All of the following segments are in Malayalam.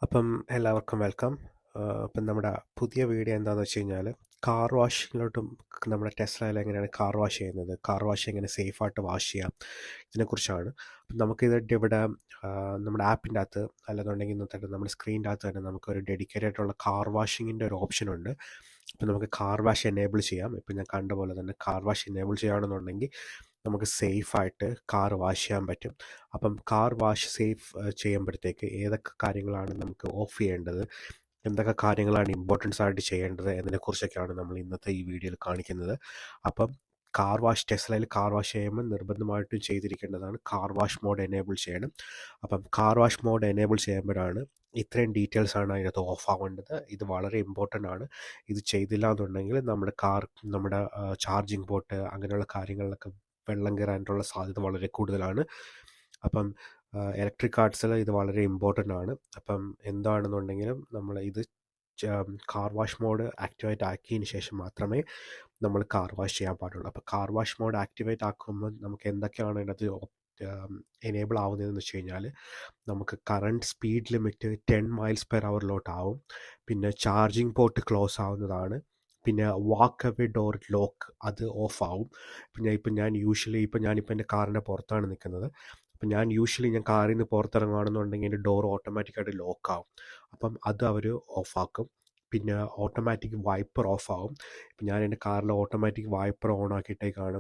അപ്പം എല്ലാവർക്കും വെൽക്കം. അപ്പം നമ്മുടെ പുതിയ വീഡിയോ എന്താണെന്ന് വെച്ച് കഴിഞ്ഞാൽ കാർ വാഷിങ്ങിലോട്ടും നമ്മുടെ ടെസ്ലയിൽ എങ്ങനെയാണ് കാർ വാഷ് ചെയ്യുന്നത്, കാർ വാഷ് എങ്ങനെ സേഫായിട്ട് വാഷ് ചെയ്യാം, ഇതിനെക്കുറിച്ചാണ്. അപ്പം നമുക്കിത് ഇവിടെ നമ്മുടെ ആപ്പിൻ്റെ അകത്ത് അല്ലെന്നുണ്ടെങ്കിൽ ഇന്നത്തെ നമ്മുടെ സ്ക്രീനിൻ്റെ അകത്ത് തന്നെ നമുക്കൊരു ഡെഡിക്കേറ്റഡ് ആയിട്ടുള്ള കാർ വാഷിങ്ങിൻ്റെ ഒരു ഓപ്ഷൻ ഉണ്ട്. അപ്പം നമുക്ക് കാർ വാഷ് എനേബിൾ ചെയ്യാം. ഇപ്പം ഞാൻ കണ്ട പോലെ തന്നെ കാർ വാഷ് എനേബിൾ ചെയ്യുകയാണെന്നുണ്ടെങ്കിൽ നമുക്ക് സേഫായിട്ട് കാർ വാഷ് ചെയ്യാൻ പറ്റും. അപ്പം കാർ വാഷ് സേഫ് ചെയ്യുമ്പോഴത്തേക്ക് ഏതൊക്കെ കാര്യങ്ങളാണ് നമുക്ക് ഓഫ് ചെയ്യേണ്ടത്, എന്തൊക്കെ കാര്യങ്ങളാണ് ഇമ്പോർട്ടൻസ് ആയിട്ട് ചെയ്യേണ്ടത് എന്നതിനെക്കുറിച്ചൊക്കെയാണ് നമ്മൾ ഇന്നത്തെ ഈ വീഡിയോയിൽ കാണിക്കുന്നത്. അപ്പം കാർ വാഷ് ടെസ്ലയിൽ കാർ വാഷ് ചെയ്യുമ്പോൾ നിർബന്ധമായിട്ടും ചെയ്തിരിക്കേണ്ടതാണ് കാർ വാഷ് മോഡ് എനേബിൾ ചെയ്യണം. അപ്പം കാർ വാഷ് മോഡ് എനേബിൾ ചെയ്യുമ്പോഴാണ് ഇത്രയും ഡീറ്റെയിൽസ് ആണ് അതിനകത്ത് ഓഫ് ആവേണ്ടത്. ഇത് വളരെ ഇമ്പോർട്ടൻ്റ് ആണ്. ഇത് ചെയ്തില്ല എന്നുണ്ടെങ്കിൽ നമ്മുടെ ചാർജിങ് പോർട്ട് അങ്ങനെയുള്ള കാര്യങ്ങളിലൊക്കെ വെള്ളം കയറാനുള്ള സാധ്യത വളരെ കൂടുതലാണ്. അപ്പം ഇലക്ട്രിക് കാർഡ്സിൽ ഇത് വളരെ ഇമ്പോർട്ടൻ്റ് ആണ്. അപ്പം എന്താണെന്നുണ്ടെങ്കിലും നമ്മൾ ഇത് കാർ വാഷ് മോഡ് ആക്ടിവേറ്റ് ആക്കിയതിന് ശേഷം മാത്രമേ നമ്മൾ കാർ വാഷ് ചെയ്യാൻ പാടുള്ളൂ. അപ്പോൾ കാർ വാഷ് മോഡ് ആക്ടിവേറ്റ് ആക്കുമ്പോൾ നമുക്ക് എന്തൊക്കെയാണ് അതിനകത്ത് എനേബിൾ ആവുന്നതെന്ന് വെച്ച് കഴിഞ്ഞാൽ നമുക്ക് current speed limit 10 miles per അവറിലോട്ടാവും. പിന്നെ ചാർജിങ് പോർട്ട് ക്ലോസ് ആവുന്നതാണ്. പിന്നെ വാക്ക് അവേ ഡോർ ലോക്ക് അത് ഓഫ് ആവും. ഞാനിപ്പോൾ എൻ്റെ കാറിൻ്റെ പുറത്താണ് നിൽക്കുന്നത്. അപ്പം ഞാൻ കാറിൽ നിന്ന് പുറത്തിറങ്ങുകയാണെന്നുണ്ടെങ്കിൽ എൻ്റെ ഡോർ ഓട്ടോമാറ്റിക്കായിട്ട് ലോക്കാവും. അപ്പം അത് അവർ ഓഫാക്കും. പിന്നെ ഓട്ടോമാറ്റിക് വൈപ്പർ ഓഫാവും. ഇപ്പം ഞാൻ എൻ്റെ കാറിൽ ഓട്ടോമാറ്റിക് വൈപ്പർ ഓൺ ആക്കിയിട്ടേക്കാണ്.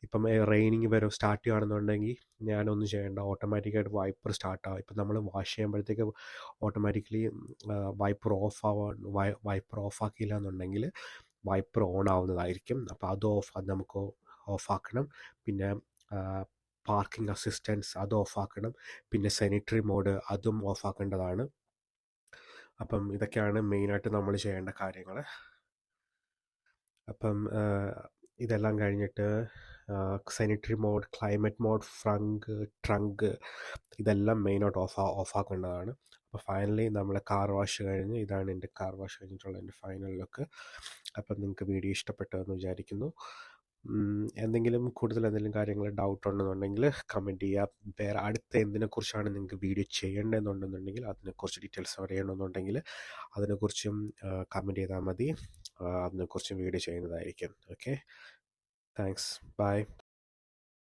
ഇപ്പം റെയിനിങ് വരെ സ്റ്റാർട്ട് ചെയ്യുകയാണെന്നുണ്ടെങ്കിൽ ഞാനൊന്നും ചെയ്യേണ്ട, ഓട്ടോമാറ്റിക്കായിട്ട് വൈപ്പർ സ്റ്റാർട്ടാവും. ഇപ്പം നമ്മൾ വാഷ് ചെയ്യുമ്പോഴത്തേക്ക് ഓട്ടോമാറ്റിക്കലി വൈപ്പർ ഓഫാക്കിയില്ല എന്നുണ്ടെങ്കിൽ വൈപ്പർ ഓൺ ആവുന്നതായിരിക്കും. അപ്പോൾ അത് നമുക്ക് ഓഫാക്കണം. പിന്നെ പാർക്കിംഗ് അസിസ്റ്റൻസ് അത് ഓഫാക്കണം. പിന്നെ സാനിറ്ററി മോഡ് അതും ഓഫാക്കേണ്ടതാണ്. അപ്പം ഇതൊക്കെയാണ് മെയിനായിട്ട് നമ്മൾ ചെയ്യേണ്ട കാര്യങ്ങൾ. അപ്പം ഇതെല്ലാം കഴിഞ്ഞിട്ട് sanitary mode, climate mode, trunk ഇതെല്ലാം മെയിനായിട്ട് ഓഫാക്കേണ്ടതാണ്. അപ്പോൾ ഫൈനലി നമ്മൾ കാർ വാഷ് കഴിഞ്ഞ് ഇതാണ് എൻ്റെ കാർ വാഷ് കഴിഞ്ഞിട്ടുള്ള എൻ്റെ ഫൈനൽ ലുക്ക്. അപ്പം നിങ്ങൾക്ക് വീഡിയോ ഇഷ്ടപ്പെട്ടതെന്ന് വിചാരിക്കുന്നു. എന്തെങ്കിലും കാര്യങ്ങൾ ഡൗട്ട് ഉണ്ടെന്നുണ്ടെങ്കിൽ കമൻറ്റ് ചെയ്യുക. വേറെ അടുത്ത എന്തിനെക്കുറിച്ചാണ് നിങ്ങൾക്ക് വീഡിയോ ചെയ്യേണ്ടതെന്നുണ്ടെന്നുണ്ടെങ്കിൽ അതിനെക്കുറിച്ച് ഡീറ്റെയിൽസ് അറിയണമെന്നുണ്ടെങ്കിൽ അതിനെക്കുറിച്ചും കമൻറ്റ് ചെയ്താൽ മതി. അതിനെക്കുറിച്ചും വീഡിയോ ചെയ്യുന്നതായിരിക്കും. Okay, thanks, by.